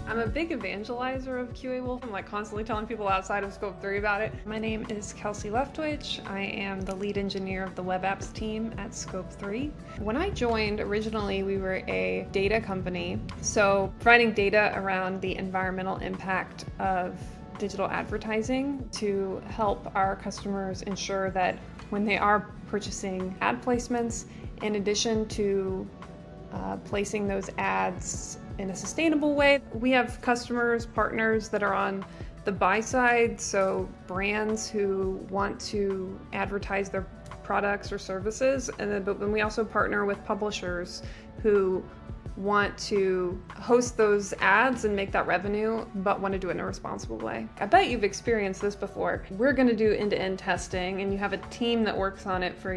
I'm a big evangelizer of QA Wolf. I'm constantly telling people outside of Scope3 about it. My name is Kelsey Leftwich. I am the lead engineer of the web apps team at Scope3. When I joined, originally we were a data company, so providing data around the environmental impact of digital advertising to help our customers ensure that when they are purchasing ad placements, in addition to placing those ads in a sustainable way. We have customers, partners that are on the buy side, so brands who want to advertise their products or services, but then we also partner with publishers who want to host those ads and make that revenue, but want to do it in a responsible way. I bet you've experienced this before. We're going to do end-to-end testing, and you have a team that works on it for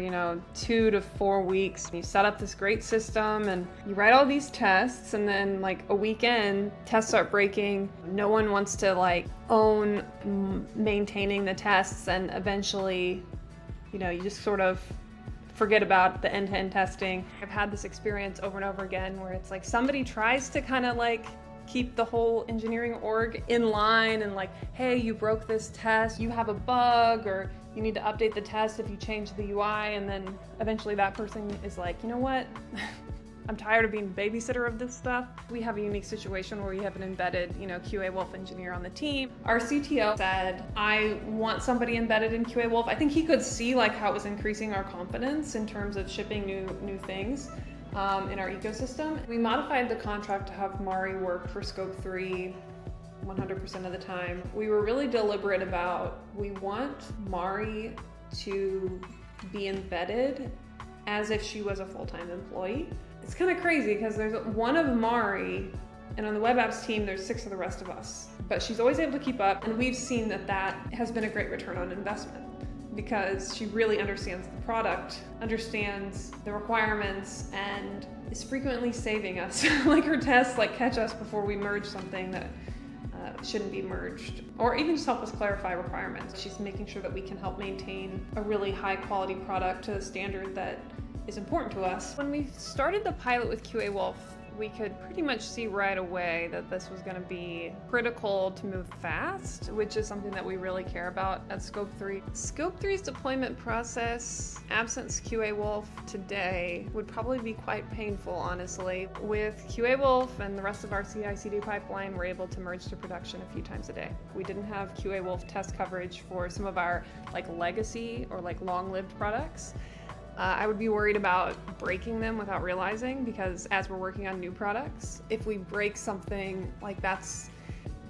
2 to 4 weeks. You set up this great system and you write all these tests, and then a weekend, tests start breaking. No one wants to own maintaining the tests, and eventually, you just sort of forget about the end-to-end testing. I've had this experience over and over again where it's somebody tries to kind of keep the whole engineering org in line and hey, you broke this test, you have a bug, or you need to update the test if you change the UI, and then eventually that person is you know what? I'm tired of being the babysitter of this stuff. We have a unique situation where we have an embedded, QA Wolf engineer on the team. Our CTO said, I want somebody embedded in QA Wolf. I think he could see how it was increasing our confidence in terms of shipping new things in our ecosystem. We modified the contract to have Mari work for Scope3 100% of the time. We were really deliberate about, we want Mari to be embedded as if she was a full-time employee. It's kind of crazy because there's one of Mari, and on the web apps team there's 6 of the rest of us. But she's always able to keep up, and we've seen that has been a great return on investment because she really understands the product, understands the requirements, and is frequently saving us. Her tests catch us before we merge something that shouldn't be merged, or even just help us clarify requirements. She's making sure that we can help maintain a really high quality product to the standard that is important to us. When we started the pilot with QA Wolf, we could pretty much see right away that this was going to be critical to move fast, which is something that we really care about at Scope3. Scope3's deployment process, absent QA Wolf today, would probably be quite painful, honestly. With QA Wolf and the rest of our CI/CD pipeline, we're able to merge to production a few times a day. We didn't have QA Wolf test coverage for some of our legacy or long-lived products. I would be worried about breaking them without realizing, because as we're working on new products, if we break something, that's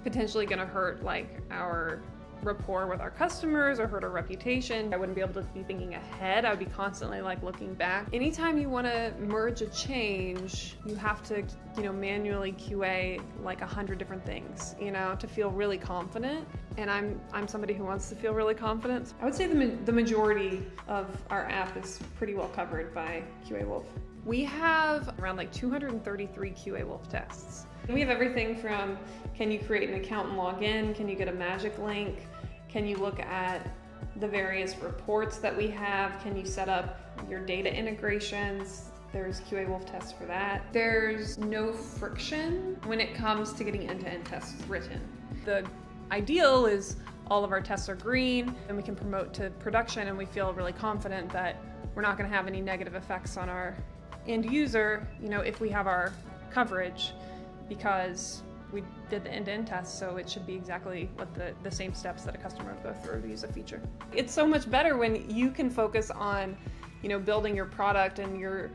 potentially going to hurt our rapport with our customers or hurt our reputation. I wouldn't be able to be thinking ahead. I would be constantly looking back. Anytime you want to merge a change, you have to manually QA 100 different things to feel really confident. And I'm somebody who wants to feel really confident. I would say the majority of our app is pretty well covered by QA Wolf. We have around 233 QA Wolf tests. We have everything from, can you create an account and log in? Can you get a magic link? Can you look at the various reports that we have? Can you set up your data integrations? There's QA Wolf tests for that. There's no friction when it comes to getting end-to-end tests written. The ideal is all of our tests are green and we can promote to production, and we feel really confident that we're not going to have any negative effects on our end user, if we have our coverage, because we did the end-to-end test, so it should be exactly what the same steps that a customer would go through to use a feature. It's so much better when you can focus on building your product and your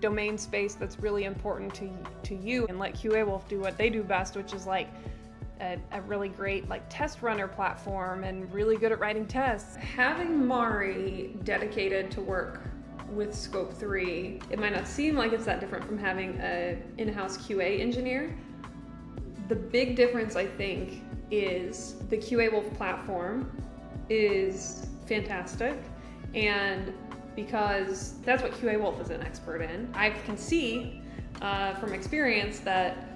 domain space that's really important to you, and let QA Wolf do what they do best, which is a really great test runner platform and really good at writing tests. Having Mari dedicated to work with Scope3, it might not seem like it's that different from having an in-house QA engineer. The big difference, I think, is the QA Wolf platform is fantastic, and because that's what QA Wolf is an expert in, I can see from experience that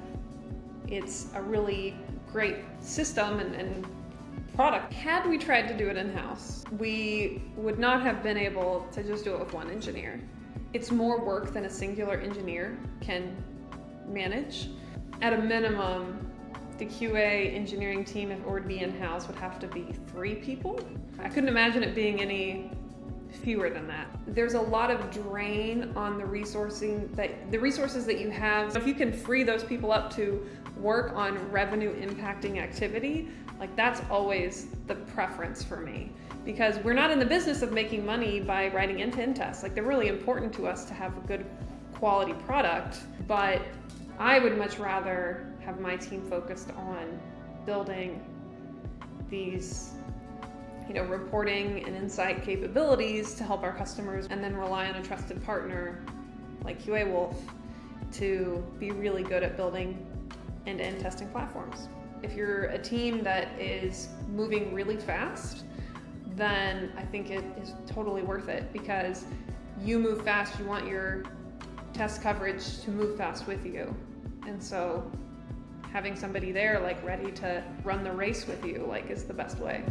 it's a really great system and product. Had we tried to do it in-house, we would not have been able to just do it with one engineer. It's more work than a singular engineer can manage. At a minimum, The QA engineering team, if it were to be in-house, would have to be 3 people. I couldn't imagine it being any fewer than that. There's a lot of drain on the resources that you have. So if you can free those people up to work on revenue impacting activity, like that's always the preference for me, because we're not in the business of making money by writing end-to-end tests. Like they're really important to us to have a good quality product, but I would much rather have my team focused on building these reporting and insight capabilities to help our customers, and then rely on a trusted partner like QA Wolf to be really good at building end-to-end testing platforms. If you're a team that is moving really fast, then I think it is totally worth it, because you move fast, you want your test coverage to move fast with you. And so having somebody there like ready to run the race with you like is the best way.